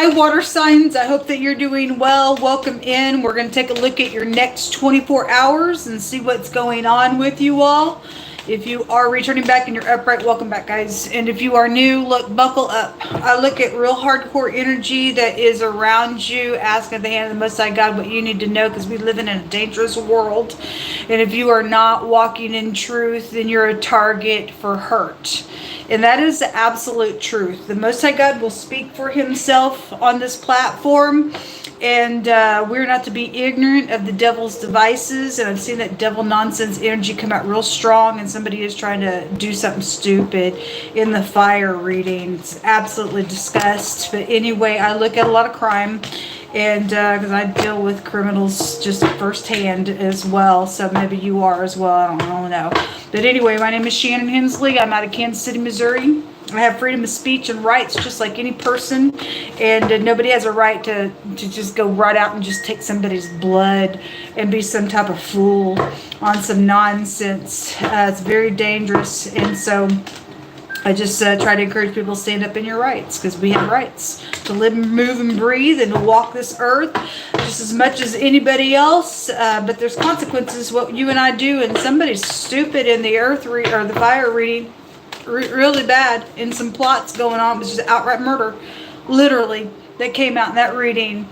Hi, water signs. I hope that you're doing well. Welcome in. We're going to take a look at your next 24 hours and see what's going on with you all. If you are returning back and you're upright, welcome back, guys. And if you are new, look, buckle up. I look at real hardcore energy that is around you. Ask at the hand of the Most High God what you need to know, because we live in a dangerous world. And if you are not walking in truth, then you're a target for hurt. And that is the absolute truth. The Most High God will speak for himself on this platform. And we're not to be ignorant of the devil's devices. And I've seen that devil nonsense energy come out real strong. And somebody is trying to do something stupid in the fire reading. It's absolutely disgust. But anyway, I look at a lot of crime. And because I deal with criminals just firsthand as well. So maybe you are as well. I don't know. But anyway, my name is Shannon Hensley. I'm out of Kansas City, Missouri. I have freedom of speech and rights just like any person. And nobody has a right to just go right out and just take somebody's blood and be some type of fool on some nonsense. It's very dangerous. And so I just try to encourage people to stand up in your rights, because we have rights to live, move, and breathe, and to walk this earth just as much as anybody else. But there's consequences what you and I do, and somebody's stupid in the earth or the fire reading, really bad, and some plots going on. It was just outright murder, literally, that came out in that reading.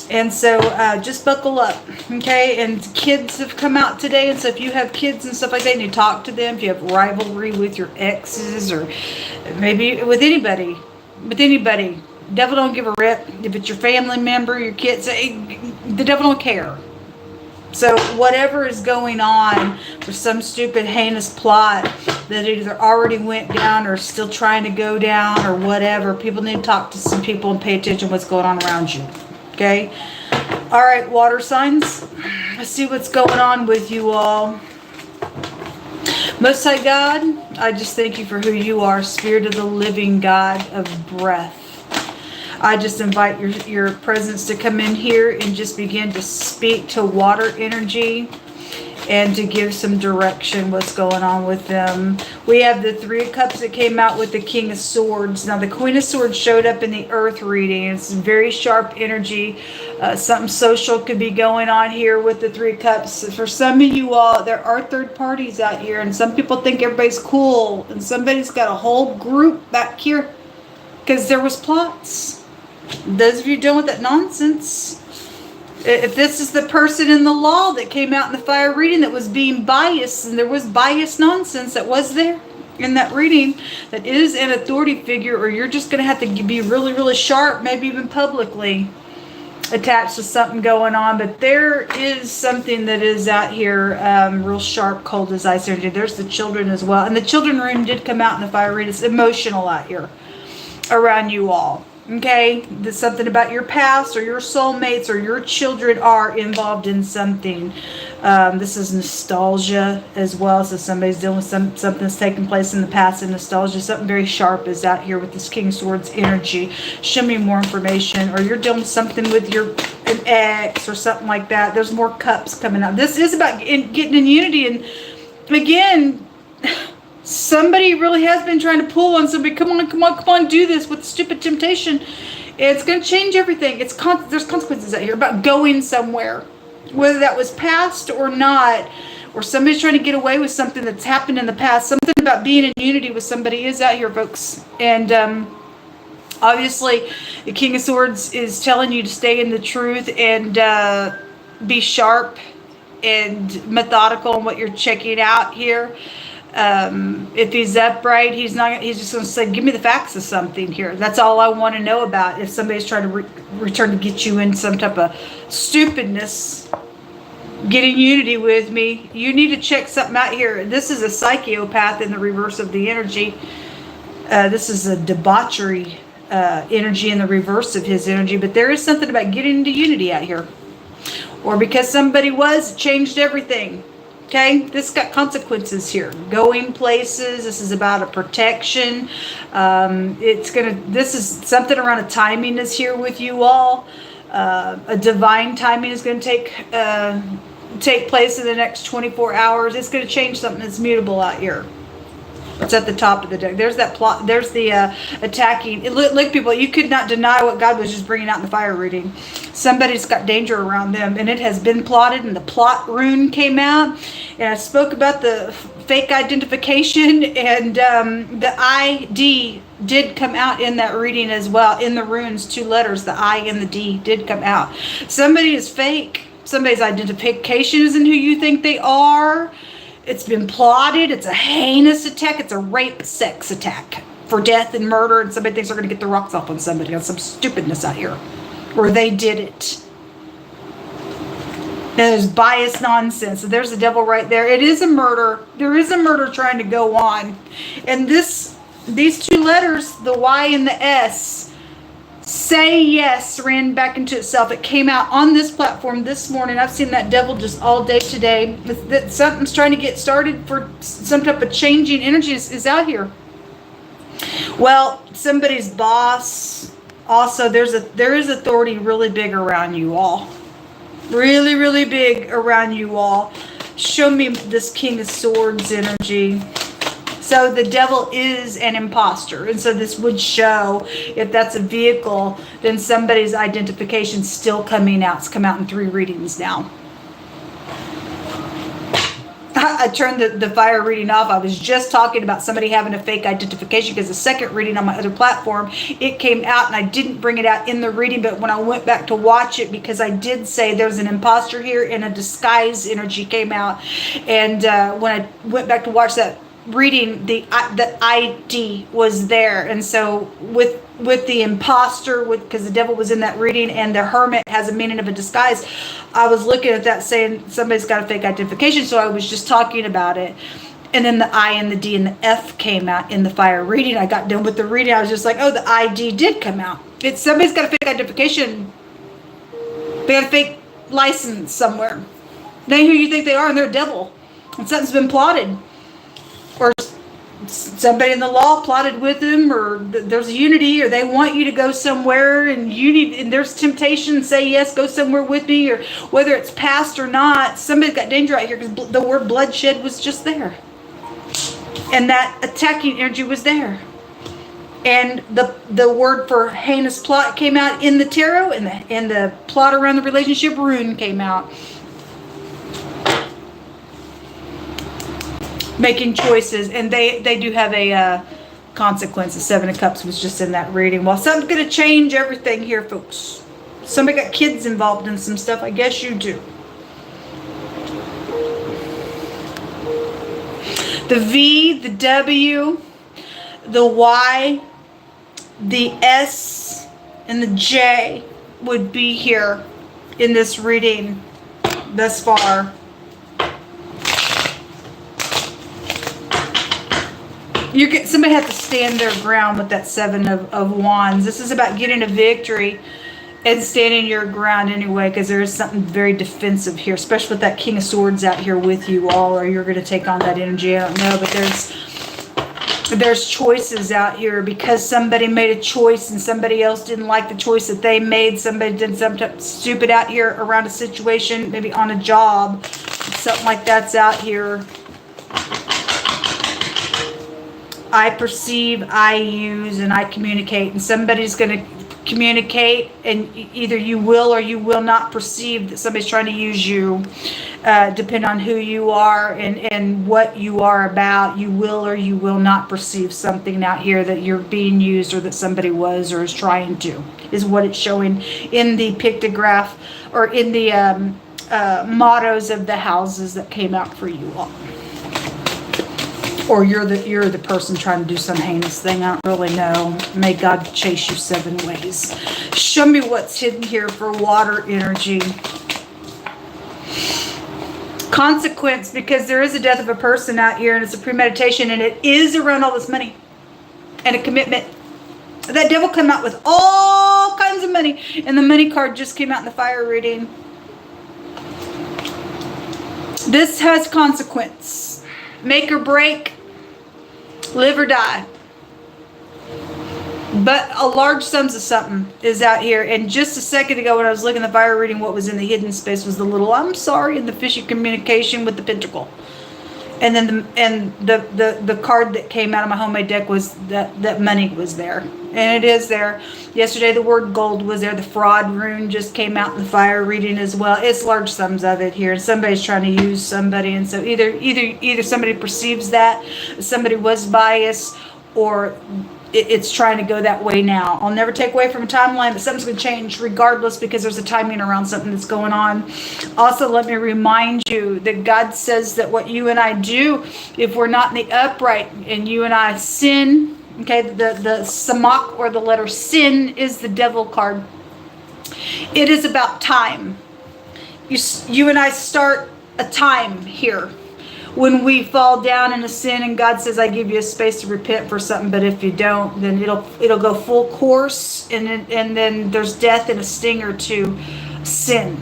And so just buckle up, okay? And kids have come out today, and so if you have kids and stuff like that, and you talk to them, if you have rivalry with your exes, or maybe with anybody, devil don't give a rip. If it's your family member, your kids, the devil don't care. So whatever is going on for some stupid heinous plot that either already went down or still trying to go down or whatever, people need to talk to some people and pay attention to what's going on around you. Okay. All right, water signs. Let's see what's going on with you all. Most High God, I just thank you for who you are, Spirit of the living God of breath. I just invite your presence to come in here and just begin to speak to water energy and to give some direction what's going on with them. We have the Three of Cups that came out with the King of Swords. Now the Queen of Swords showed up in the Earth reading. It's very sharp energy. Something social could be going on here with the Three of Cups. For some of you all, there are third parties out here, and some people think everybody's cool, and somebody's got a whole group back here because there was plots. Those of you dealing with that nonsense, if this is the person in the law that came out in the fire reading that was being biased, and there was biased nonsense that was there in that reading, that is an authority figure, or you're just going to have to be really, really sharp, maybe even publicly attached to something going on. But there is something that is out here real sharp, cold as ice energy. There's the children as well. And the children room did come out in the fire reading. It's emotional out here around you all. Okay, there's something about your past or your soulmates or your children are involved in something. This is nostalgia as well. So somebody's dealing with something that's taking place in the past, and nostalgia. Something very sharp is out here with this King of Swords energy. Show me more information. Or you're dealing with something with an ex or something like that. There's more cups coming out. This is about getting in unity. And again, somebody really has been trying to pull on somebody. Come on, do this with stupid temptation. It's going to change everything. There's consequences out here about going somewhere, whether that was past or not, or somebody's trying to get away with something that's happened in the past. Something about being in unity with somebody is out here, folks. And obviously, the King of Swords is telling you to stay in the truth and be sharp and methodical in what you're checking out here. If he's upright, he's just going to say, give me the facts of something here. That's all I want to know about. If somebody's trying to return to get you in some type of stupidness, get in unity with me, you need to check something out here. This is a psychopath in the reverse of the energy. This is a debauchery energy in the reverse of his energy. But there is something about getting into unity out here. Or because somebody it changed everything. Okay, this got consequences here. Going places. This is about a protection. This is something around a timing is here with you all. A divine timing is going to take place in the next 24 hours. It's going to change something that's mutable out here. It's at the top of the deck. There's that plot. There's the attacking. Look, people, you could not deny what God was just bringing out in the fire reading. Somebody's got danger around them, and it has been plotted, and the plot rune came out. And I spoke about the fake identification, and the ID did come out in that reading as well. In the runes, 2 letters, the I and the D did come out. Somebody is fake. Somebody's identification isn't who you think they are. It's been plotted. It's a heinous attack. It's a rape sex attack for death and murder. And somebody thinks they're going to get the rocks off on somebody on some stupidness out here. Or they did it. And there's biased nonsense. So there's the devil right there. It is a murder. There is a murder trying to go on. And these 2 letters, the Y and the S, say yes, ran back into itself. It came out on this platform this morning. I've seen that devil just all day today. That something's trying to get started for some type of changing energy is out here. Well, somebody's boss. Also, there is authority really big around you all. Really, really big around you all. Show me this King of Swords energy. So the devil is an imposter. And so this would show, if that's a vehicle, then somebody's identification still coming out. It's come out in 3 readings now. I turned the fire reading off. I was just talking about somebody having a fake identification because the second reading on my other platform, it came out and I didn't bring it out in the reading. But when I went back to watch it, because I did say there's an imposter here and a disguise energy came out. And when I went back to watch that reading, the ID was there. And so with the imposter, because the devil was in that reading, and the hermit has a meaning of a disguise, I was looking at that saying somebody's got a fake identification. So I was just talking about it. And then the I and the D and the F came out in the fire reading. I got done with the reading. I was just like, oh, the ID did come out. It's somebody's got a fake identification. They got a fake license somewhere. They ain't who you think they are, and they're a devil. And something's been plotted. Or somebody in the law plotted with them, or there's a unity, or they want you to go somewhere, and and there's temptation, say yes, go somewhere with me, or whether it's past or not, somebody's got danger out here because the word bloodshed was just there. And that attacking energy was there. And the word for heinous plot came out in the tarot, and the plot around the relationship rune came out. Making choices, and they do have a consequence. The 7 of Cups was just in that reading. Well, something's going to change everything here, folks. Somebody got kids involved in some stuff. I guess you do. The V, the W, the Y, the S, and the J would be here in this reading thus far. Somebody has to stand their ground with that 7 of Wands. This is about getting a victory and standing your ground anyway, because there is something very defensive here, especially with that King of Swords out here with you all, or you're going to take on that energy. I don't know, but there's choices out here because somebody made a choice and somebody else didn't like the choice that they made. Somebody did something stupid out here around a situation, maybe on a job. Something like that's out here. I perceive, I use, and I communicate. And somebody's going to communicate, and either you will or you will not perceive that somebody's trying to use you. Depending on who you are and what you are about, you will or you will not perceive something out here that you're being used, or that somebody was or is trying to, is what it's showing in the pictograph, or in the mottos of the houses that came out for you all. Or you're the person trying to do some heinous thing. I don't really know. May God chase you 7 ways. Show me what's hidden here for water energy. Consequence, because there is a death of a person out here, and it's a premeditation, and it is around all this money and a commitment. That devil came out with all kinds of money, and the money card just came out in the fire reading. This has consequence. Make or break, live or die. But a large sums of something is out here. And just a second ago when I was looking at the fire reading, what was in the hidden space was the little I'm sorry and the fishy communication with the pentacle. And then the card that came out of my homemade deck was that money was there. And it is there. Yesterday the word gold was there. The fraud rune just came out in the fire reading as well. It's large sums of it here. Somebody's trying to use somebody, and so either somebody perceives that somebody was biased, or it's trying to go that way now. I'll never take away from a timeline, but something's going to change regardless, because there's a timing around something that's going on. Also, let me remind you that God says that what you and I do, if we're not in the upright and you and I sin, okay, the samak, or the letter sin, is the devil card. It is about time. You and I start a time here. When we fall down in a sin, and God says, I give you a space to repent for something, but if you don't, then it'll go full course, and then there's death and a stinger to sin.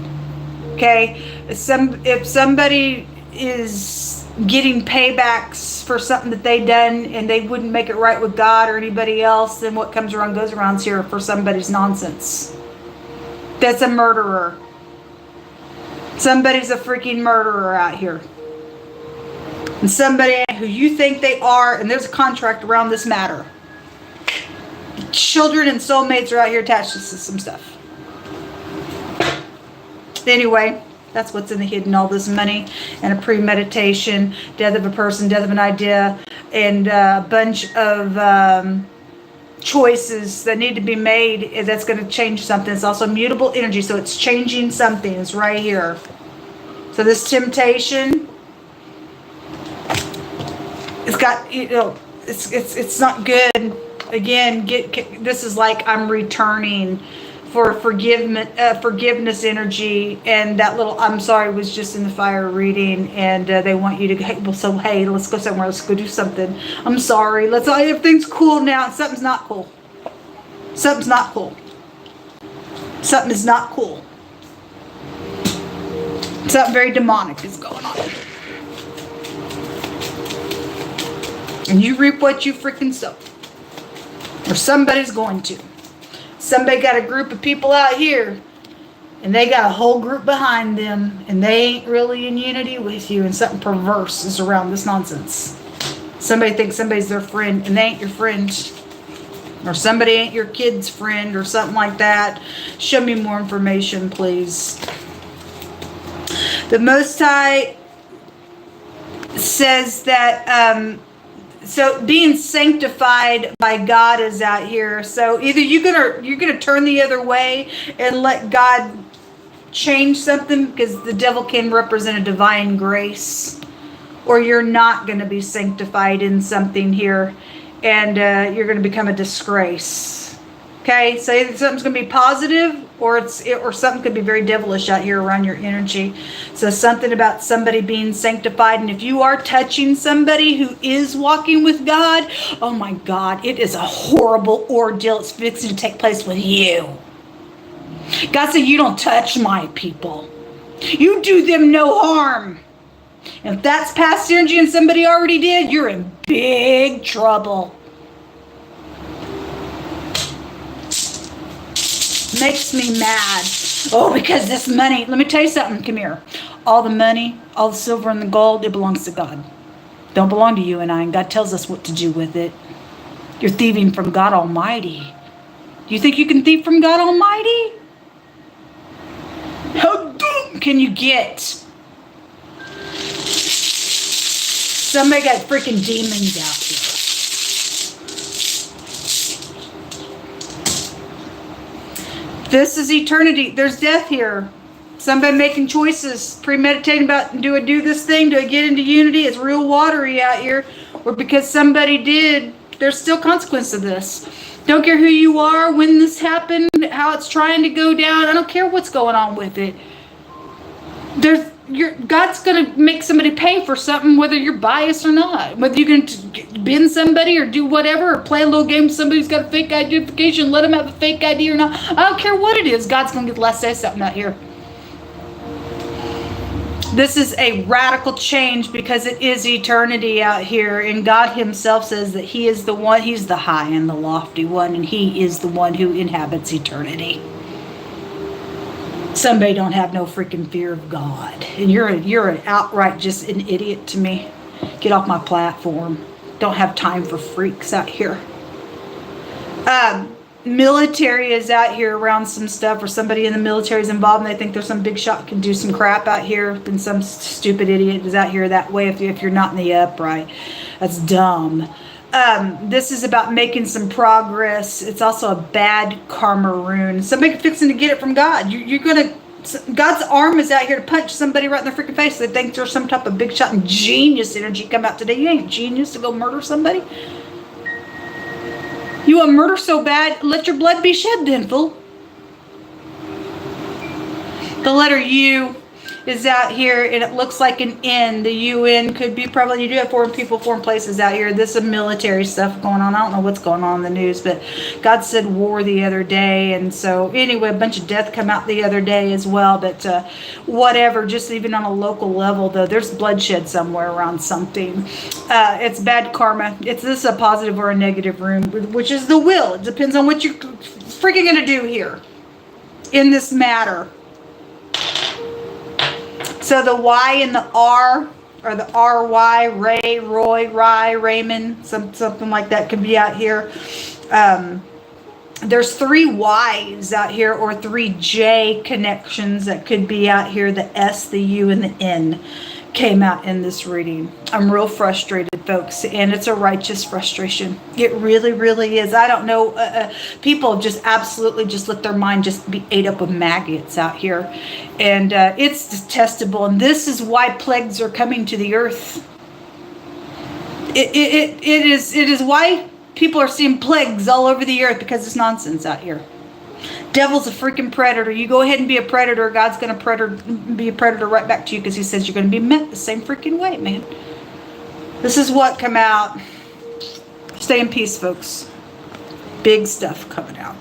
Okay? If somebody is getting paybacks for something that they done and they wouldn't make it right with God or anybody else, then what comes around goes around here for somebody's nonsense. That's a murderer. Somebody's a freaking murderer out here. And somebody who you think they are, and there's a contract around this matter. Children and soulmates are out here attached to some stuff. Anyway, that's what's in the hidden, all this money and a premeditation, death of a person, death of an idea, and a bunch of choices that need to be made that's going to change something. It's also mutable energy, so it's changing something. It's right here. So this temptation, it's got, it's not good. Again, this is like I'm returning for forgiveness energy, and that little I'm sorry was just in the fire reading, and they want you to, hey, let's go somewhere, let's go do something. I'm sorry, everything's cool now. Something's not cool. Something's not cool. Something is not cool. Something very demonic is going on. And you reap what you freaking sow. Or somebody's going to. Somebody got a group of people out here, and they got a whole group behind them, and they ain't really in unity with you, and something perverse is around this nonsense. Somebody thinks somebody's their friend, and they ain't your friend. Or somebody ain't your kid's friend, or something like that. Show me more information, please. The Most High says that so being sanctified by God is out here. So either you're gonna turn the other way and let God change something, because the devil can represent a divine grace, or you're not going to be sanctified in something here, and you're going to become a disgrace. Okay, so either something's going to be positive, or something could be very devilish out here around your energy. So something about somebody being sanctified, and if you are touching somebody who is walking with God, oh my God, it is a horrible ordeal. It's fixing to take place with you. God said, you don't touch my people. You do them no harm. And if that's past energy and somebody already did, you're in big trouble. Makes me mad. Oh, because this money. Let me tell you something. Come here. All the money, all the silver and the gold, it belongs to God. Don't belong to you and I. And God tells us what to do with it. You're thieving from God Almighty. You think you can thieve from God Almighty? How dumb can you get? Somebody got freaking demons out here. This is eternity. There's death here. Somebody making choices, premeditating about, do I do this thing? Do I get into unity? It's real watery out here. Or because somebody did, there's still consequence to this. Don't care who you are, when this happened, how it's trying to go down. I don't care what's going on with it. God's going to make somebody pay for something, whether you're biased or not. Whether you're going to bend somebody or do whatever, or play a little game with somebody who's got a fake identification, let them have a fake ID or not. I don't care what it is. God's going to get the last say something out here. This is a radical change because it is eternity out here. And God himself says that he is the one, he's the high and the lofty one, and he is the one who inhabits eternity. Somebody don't have no freaking fear of God. And you're an outright just an idiot to me. Get off my platform. Don't have time for freaks out here. Military is out here around some stuff, or somebody in the military is involved and they think there's some big shot can do some crap out here, then some stupid idiot is out here that way if you're not in the upright. That's dumb. This is about making some progress. It's also a bad karma rune. Somebody fixing to get it from God. You're gonna, God's arm is out here to punch somebody right in the freaking face. They think there's some type of big shot and genius energy come out today. You ain't genius to go murder somebody. You want murder so bad, let your blood be shed then, fool. The letter U is out here, and it looks like an N. The UN could be probably, you do have foreign people, foreign places out here. This is military stuff going on. I don't know what's going on in the news, but God said war the other day. And so anyway, a bunch of death come out the other day as well. But whatever, just even on a local level, though, there's bloodshed somewhere around something. It's bad karma. This is a positive or a negative rune, which is the will. It depends on what you're freaking going to do here in this matter. So the Y and the R, or the R-Y, Ray, Roy, Rye, Raymond, something like that could be out here. There's 3 Y's out here, or 3 J connections that could be out here. The S, the U, and the N came out in this reading. I'm real frustrated, folks, and it's a righteous frustration. It really, really is. I don't know. People just absolutely just let their mind just be ate up with maggots out here, and it's detestable. And this is why plagues are coming to the earth. It is why people are seeing plagues all over the earth, because it's nonsense out here. Devil's a freaking predator. You go ahead and be a predator. God's going to be a predator right back to you, because he says you're going to be met the same freaking way, man. This is what come out. Stay in peace, folks. Big stuff coming out.